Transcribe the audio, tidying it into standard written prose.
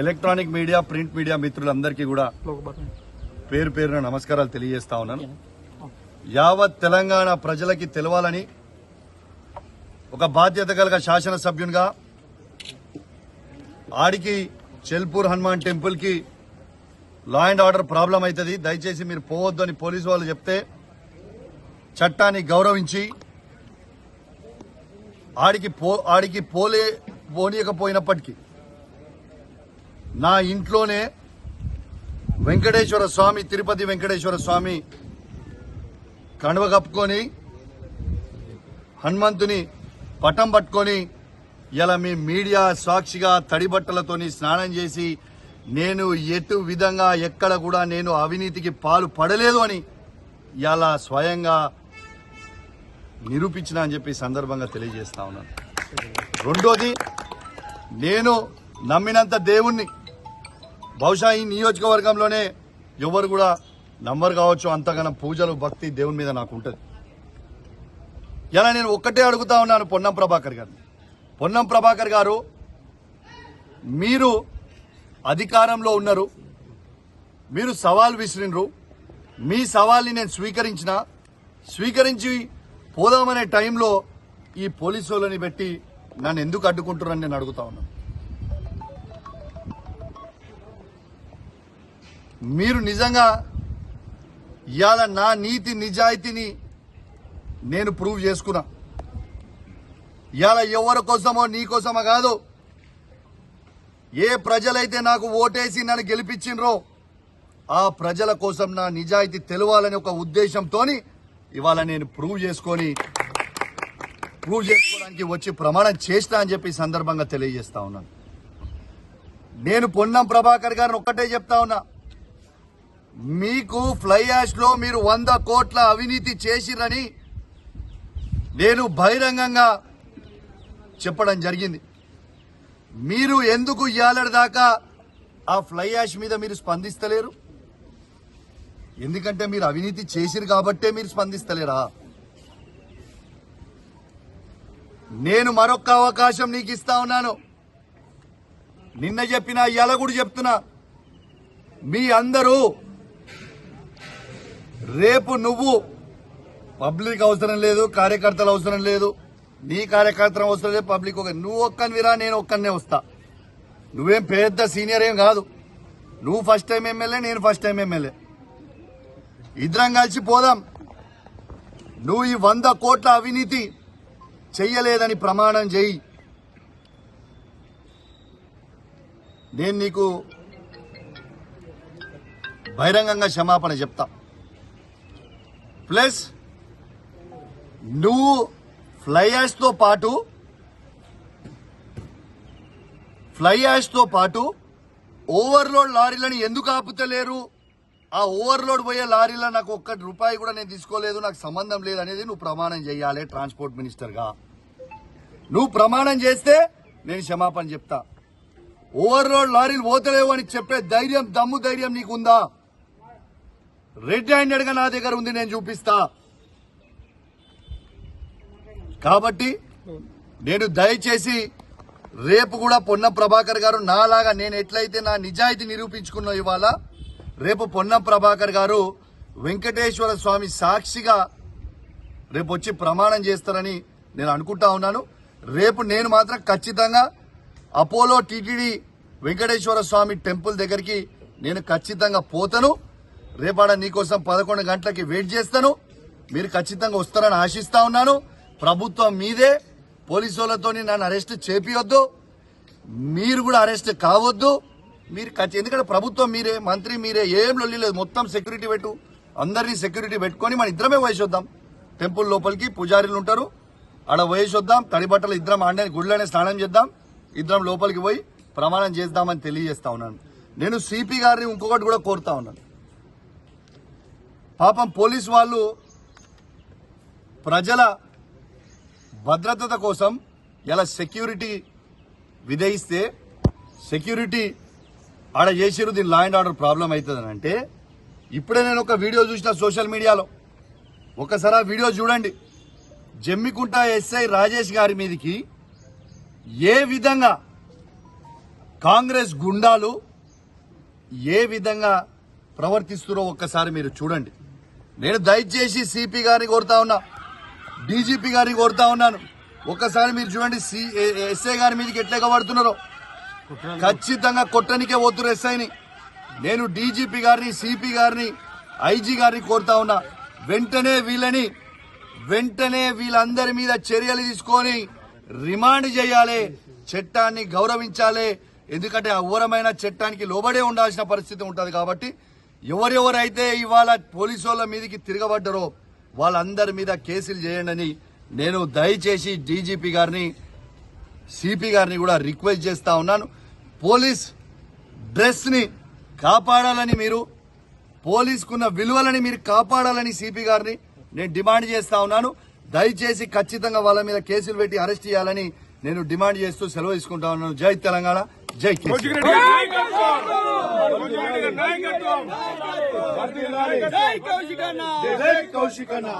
Electronic media print media మిత్రులందరికీ కూడా పేరు పేరున నమస్కారాలు తెలియజేస్తా ఉన్నాను. యావత్ తెలంగాణ ప్రజలకి తెలవాలని ఒక బాధ్యత కలిగిన శాసనసభ్యునిగా ఆడికి చెల్పూర్ హనుమాన్ టెంపుల్ కి లా అండ్ ఆర్డర్ ప్రాబ్లం అవుతుంది, దయచేసి మీరు పోవద్దు అని పోలీసు వాళ్ళు చెప్తే చట్టాన్ని గౌరవించి ఆడికి పోనీయకపోయినప్పటికీ నా ఇంట్లోనే వెంకటేశ్వర స్వామి, తిరుపతి వెంకటేశ్వర స్వామి కండువ కప్పుకొని హనుమంతుని పటం పట్టుకొని ఇలా మీ మీడియా సాక్షిగా తడి బట్టలతోని స్నానం చేసి నేను ఎటు విధంగా ఎక్కడ కూడా నేను అవినీతికి పాలు పడలేదు అని ఇలా స్వయంగా నిరూపించిన అని చెప్పి సందర్భంగా తెలియజేస్తా ఉన్నాను. రెండోది, నేను నమ్మినంత దేవుణ్ణి బహుశా ఈ నియోజకవర్గంలోనే ఎవరు కూడా నమ్మరు కావచ్చు, అంతగానో పూజలు భక్తి దేవుని మీద నాకు ఉంటుంది. ఇలా నేను ఒక్కటే అడుగుతా ఉన్నాను పొన్నం ప్రభాకర్ గారిని. పొన్నం ప్రభాకర్ గారు, మీరు అధికారంలో ఉన్నారు, మీరు సవాల్ విసిరినరు, మీ సవాల్ని నేను స్వీకరించి పోదామనే టైంలో ఈ పోలీసు వాళ్ళని పెట్టి నన్ను ఎందుకు అడ్డుకుంటున్నారని నేను అడుగుతా ఉన్నాను. మీరు నిజంగా ఇవాళ నా నీతి నిజాయితీని నేను ప్రూవ్ చేసుకున్నా. ఇవాళ ఎవరి కోసమో నీ కోసమో కాదు, ఏ ప్రజలైతే నాకు ఓటేసి నన్ను గెలిపించినరో ఆ ప్రజల కోసం నా నిజాయితీ తెలవాలని ఒక ఉద్దేశంతో ఇవాళ నేను ప్రూవ్ చేసుకోవడానికి వచ్చి ప్రమాణం చేస్తా అని చెప్పి సందర్భంగా తెలియజేస్తా ఉన్నాను. నేను పొన్నం ప్రభాకర్ గారిని ఒక్కటే చెప్తా ఉన్నా, మీకు ఫ్లై యాష్ లో మీరు 100 కోట్ల అవినీతి చేసిరని నేను బహిరంగంగా చెప్పడం జరిగింది. మీరు ఎందుకు ఇయ్యాలటి దాకా ఆ ఫ్లై యాష్ మీద మీరు స్పందిస్తలేరు? ఎందుకంటే మీరు అవినీతి చేసిరు కాబట్టే మీరు స్పందిస్తలేరా? నేను మరొక అవకాశం నీకు ఇస్తా ఉన్నాను. నిన్న చెప్పినా ఇవాళ కూడా చెప్తున్నా, మీ అందరూ రేపు నువ్వు పబ్లిక్ అవసరం లేదు, కార్యకర్తలు అవసరం లేదు, నీ కార్యకర్తలు అవసరం లేదు, పబ్లిక్ నువ్వు ఒక్కనివిరా, నేను ఒక్కనే వస్తా. నువ్వేం పెద్ద సీనియర్ ఏం కాదు, నువ్వు ఫస్ట్ టైం ఎమ్మెల్యే, నేను ఫస్ట్ టైం ఎమ్మెల్యే. ఇద్దరం కలిసి పోదాం. నువ్వు ఈ 100 కోట్ల అవినీతి చెయ్యలేదని ప్రమాణం చెయ్యి, నేను నీకు బహిరంగంగా క్షమాపణ చెప్తా. ప్లస్ నువ్వు ఫ్లై యాష్ తో పాటు ఓవర్లోడ్ లారీలను ఎందుకు ఆపుతలేరు? ఆ ఓవర్లోడ్ పోయే లారీలో నాకు ₹1 కూడా నేను తీసుకోలేదు, నాకు సంబంధం లేదు అనేది నువ్వు ప్రమాణం చేయాలి. ట్రాన్స్పోర్ట్ మినిస్టర్గా నువ్వు ప్రమాణం చేస్తే నేను క్షమాపణ చెప్తా. ఓవర్లోడ్ లారీలు పోతలేవు అని చెప్పే దమ్ము ధైర్యం నీకుందా? రెడ్ హ్యాండెడ్ గా నా దగ్గర ఉంది, నేను చూపిస్తా. కాబట్టి నేను దయచేసి రేపు కూడా పొన్నం ప్రభాకర్ గారు నాలాగా నేను ఎట్లయితే నా నిజాయితీ నిరూపించుకున్నా ఇవాళ, రేపు పొన్నం ప్రభాకర్ గారు వెంకటేశ్వర స్వామి సాక్షిగా రేపు వచ్చి ప్రమాణం చేస్తారని నేను అనుకుంటా ఉన్నాను. రేపు నేను మాత్రం ఖచ్చితంగా అపోలో టీటీడీ వెంకటేశ్వర స్వామి టెంపుల్ దగ్గరికి నేను ఖచ్చితంగా పోతాను. రేపాడ నీకోసం 11 గంటలకి వెయిట్ చేస్తాను. మీరు ఖచ్చితంగా వస్తారని ఆశిస్తా ఉన్నాను. ప్రభుత్వం మీదే, పోలీసు వాళ్ళతో నన్ను అరెస్ట్ చేపియొద్దు, మీరు కూడా అరెస్ట్ కావద్దు. మీరు ఎందుకంటే ప్రభుత్వం మీరే, మంత్రి మీరే, ఏం లొల్లి లేదు. మొత్తం సెక్యూరిటీ పెట్టు, అందరినీ సెక్యూరిటీ పెట్టుకొని మన ఇద్దరమే వయసొద్దాం. టెంపుల్ లోపలికి పూజారీలు ఉంటారు, ఆడ వయసొద్దాం. తడి బట్టలు ఇద్దరం ఆడే గుడిలోనే స్నానం చేద్దాం, ఇద్దరం లోపలికి పోయి ప్రమాణం చేద్దామని తెలియజేస్తా ఉన్నాను. నేను సిపి గారిని ఇంకొకటి కూడా కోరుతా ఉన్నాను. పాపం పోలీసు వాళ్ళు ప్రజల భద్రత కోసం ఇలా సెక్యూరిటీ విధిస్తే సెక్యూరిటీ ఆడ చేసిరు, దీని లా అండ్ ఆర్డర్ ప్రాబ్లం అవుతుందని అంటే, ఇప్పుడే నేను ఒక వీడియో చూసిన సోషల్ మీడియాలో, ఒకసారి ఆ వీడియో చూడండి. జమ్మికుంట ఎస్ఐ రాజేష్ గారి మీదకి ఏ విధంగా కాంగ్రెస్ గుండాలు ఏ విధంగా ప్రవర్తిస్తున్నారో ఒక్కసారి మీరు చూడండి. నేను దయచేసి సిపి గారిని కోరుతా ఉన్నా, డీజీపీ గారిని కోరుతా ఉన్నాను, ఒక్కసారి మీరు చూడండి ఎస్ఐ గారి మీదకి ఎట్లా పడుతున్నారో. ఖచ్చితంగా కొట్టనికే పోతున్నారు ఎస్ఐని. నేను డీజీపీ గారిని, సిపి గారిని, ఐజీ గారిని కోరుతా ఉన్నా, వెంటనే వీళ్ళందరి మీద చర్యలు తీసుకొని రిమాండ్ చేయాలి, చట్టాన్ని గౌరవించాలి. ఎందుకంటే అఘోరమైన చట్టానికి లోబడే ఉండాల్సిన పరిస్థితి ఉంటుంది. కాబట్టి ఎవరెవరైతే ఇవాళ పోలీసు వాళ్ళ మీదకి తిరగబడ్డారో వాళ్ళందరి మీద కేసులు చేయండి నేను దయచేసి డీజీపీ గారిని, సిపి గారిని కూడా రిక్వెస్ట్ చేస్తా ఉన్నాను. పోలీస్ డ్రెస్ ని కాపాడాలని, మీరు పోలీసుకున్న విలువలని మీరు కాపాడాలని సిపి గారిని నేను డిమాండ్ చేస్తా ఉన్నాను. దయచేసి ఖచ్చితంగా వాళ్ళ మీద కేసులు పెట్టి అరెస్ట్ చేయాలని నేను డిమాండ్ చేస్తూ సెలవు తీసుకుంటా ఉన్నాను. జై తెలంగాణ, జై కేసీఆర్. జై కౌశిక్ అన్న.